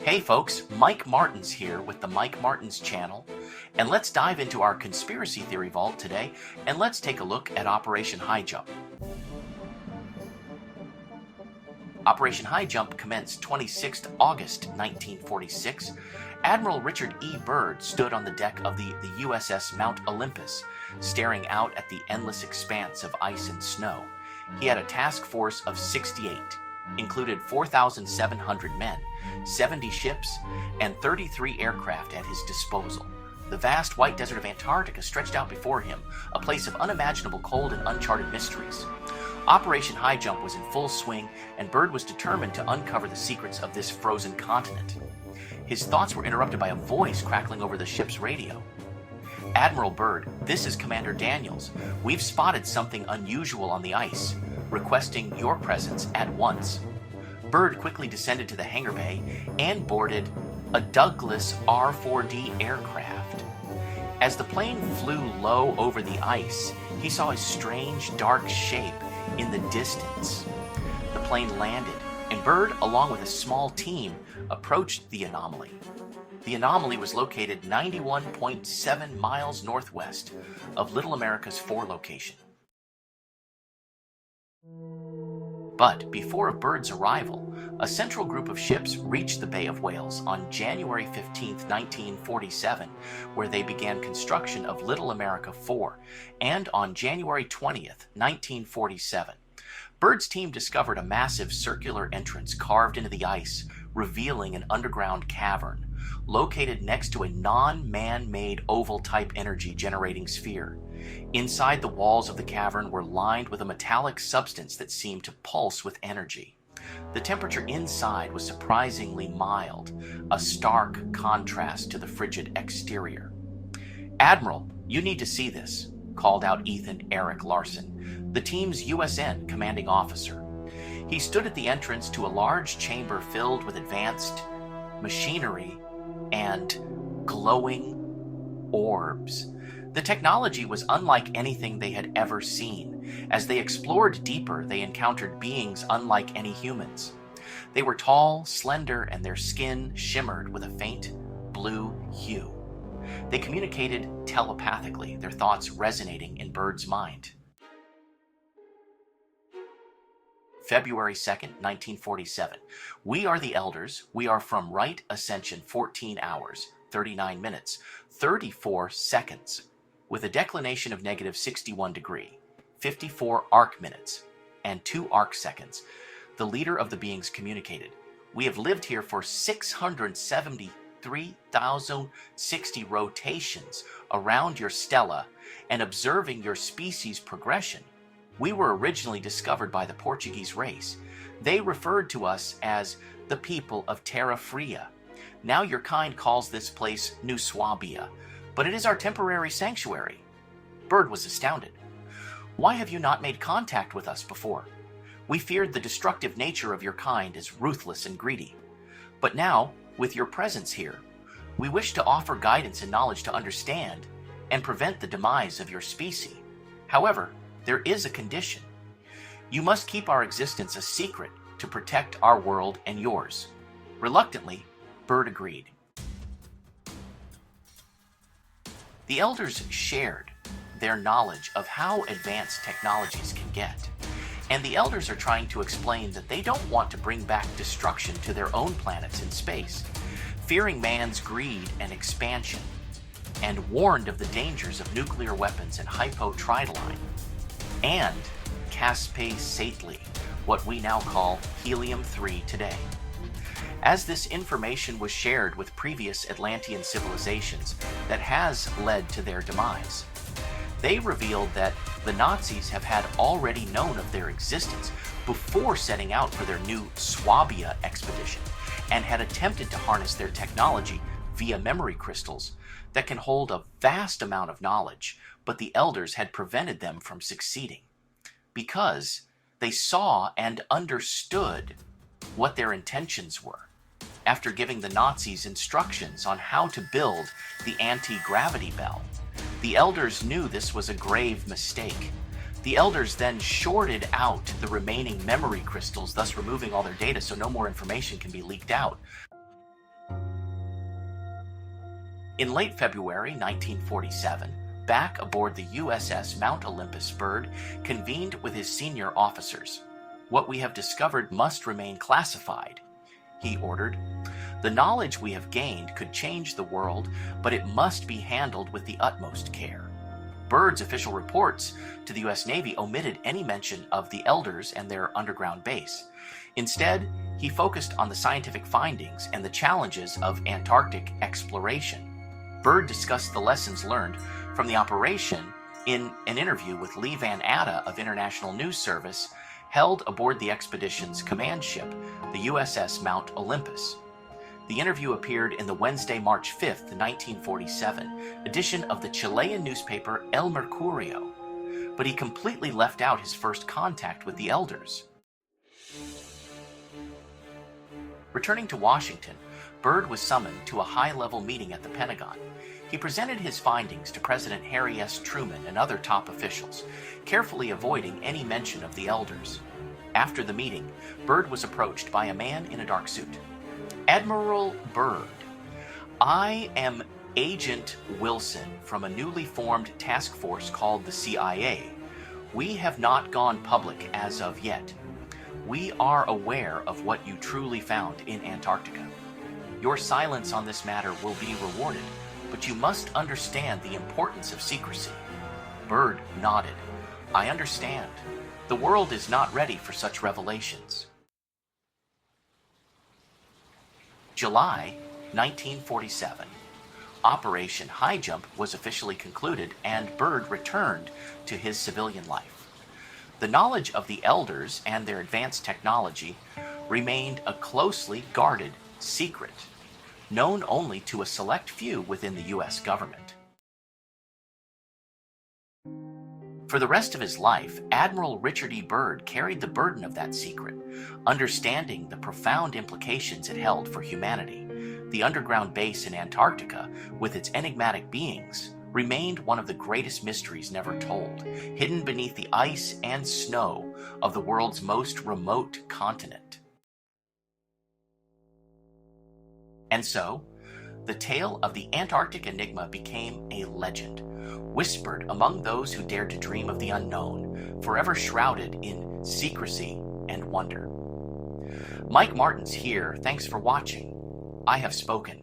Hey folks, Mike Martins here with the Mike Martins channel, and let's dive into our conspiracy theory vault today, and let's take a look at Operation Highjump. Operation Highjump commenced 26 August 1946. Admiral Richard E. Byrd stood on the deck of the USS Mount Olympus, staring out at the endless expanse of ice and snow. He had a task force of 68, included 4,700 men, 70 ships, and 33 aircraft at his disposal. The vast white desert of Antarctica stretched out before him, a place of unimaginable cold and uncharted mysteries. Operation Highjump was in full swing, and Byrd was determined to uncover the secrets of this frozen continent. His thoughts were interrupted by a voice crackling over the ship's radio. "Admiral Byrd, this is Commander Daniels. We've spotted something unusual on the ice, requesting your presence at once." Byrd quickly descended to the hangar bay and boarded a Douglas R-4D aircraft. As the plane flew low over the ice, he saw a strange, dark shape in the distance. The plane landed, and Byrd, along with a small team, approached the anomaly. The anomaly was located 91.7 miles northwest of Little America's Four location. But before Byrd's arrival, a central group of ships reached the Bay of Whales on January 15, 1947, where they began construction of Little America 4, and on January 20th, 1947. Byrd's team discovered a massive circular entrance carved into the ice, revealing an underground cavern located next to a non-man-made oval-type energy-generating sphere. Inside, the walls of the cavern were lined with a metallic substance that seemed to pulse with energy. The temperature inside was surprisingly mild, a stark contrast to the frigid exterior. "Admiral, you need to see this," called out Ethan Eric Larson, the team's USN commanding officer. He stood at the entrance to a large chamber filled with advanced machinery and glowing orbs. The technology was unlike anything they had ever seen. As they explored deeper, they encountered beings unlike any humans. They were tall, slender, and their skin shimmered with a faint blue hue. They communicated telepathically, their thoughts resonating in Byrd's mind. February 2nd, 1947. "We are the elders. We are from right ascension 14 hours, 39 minutes, 34 seconds, with a declination of negative 61 degree, 54 arc minutes, and 2 arc seconds." The leader of the beings communicated, "We have lived here for 673,060 rotations around your stela and observing your species progression. We were originally discovered by the Portuguese race. They referred to us as the people of Terra Fria. Now your kind calls this place New Swabia, but it is our temporary sanctuary." Byrd was astounded. "Why have you not made contact with us before? We feared the destructive nature of your kind as ruthless and greedy. But now, with your presence here, we wish to offer guidance and knowledge to understand and prevent the demise of your species. However, there is a condition. You must keep our existence a secret to protect our world and yours." Reluctantly, Byrd agreed. The elders shared their knowledge of how advanced technologies can get, and the elders are trying to explain that they don't want to bring back destruction to their own planets in space, fearing man's greed and expansion, and warned of the dangers of nuclear weapons and hypotridoline, and caspase-sately, what we now call helium-3 today. As this information was shared with previous Atlantean civilizations that has led to their demise, they revealed that the Nazis have had already known of their existence before setting out for their new Swabia expedition, and had attempted to harness their technology via memory crystals that can hold a vast amount of knowledge, but the elders had prevented them from succeeding because they saw and understood what their intentions were. After giving the Nazis instructions on how to build the anti-gravity bell, the elders knew this was a grave mistake. The elders then shorted out the remaining memory crystals, thus removing all their data so no more information can be leaked out. In late February 1947, back aboard the USS Mount Olympus, Byrd convened with his senior officers. "What we have discovered must remain classified," he ordered. "The knowledge we have gained could change the world, but it must be handled with the utmost care." Byrd's official reports to the U.S. Navy omitted any mention of the Elders and their underground base. Instead, he focused on the scientific findings and the challenges of Antarctic exploration. Byrd discussed the lessons learned from the operation in an interview with Lee Van Atta of International News Service held aboard the expedition's command ship, the USS Mount Olympus. The interview appeared in the Wednesday, March 5, 1947 edition of the Chilean newspaper El Mercurio, but he completely left out his first contact with the Elders. Returning to Washington, Byrd was summoned to a high-level meeting at the Pentagon. He presented his findings to President Harry S. Truman and other top officials, carefully avoiding any mention of the Elders. After the meeting, Byrd was approached by a man in a dark suit. "Admiral Byrd, I am Agent Wilson from a newly formed task force called the CIA. We have not gone public as of yet. We are aware of what you truly found in Antarctica. Your silence on this matter will be rewarded, but you must understand the importance of secrecy." Byrd nodded. "I understand. The world is not ready for such revelations." July 1947. Operation Highjump was officially concluded and Byrd returned to his civilian life. The knowledge of the Elders and their advanced technology remained a closely guarded secret, known only to a select few within the U.S. government. For the rest of his life, Admiral Richard E. Byrd carried the burden of that secret, understanding the profound implications it held for humanity. The underground base in Antarctica, with its enigmatic beings, remained one of the greatest mysteries never told, hidden beneath the ice and snow of the world's most remote continent. And so, the tale of the Antarctic enigma became a legend, whispered among those who dared to dream of the unknown, forever shrouded in secrecy and wonder. Mike Martins here. Thanks for watching. I have spoken.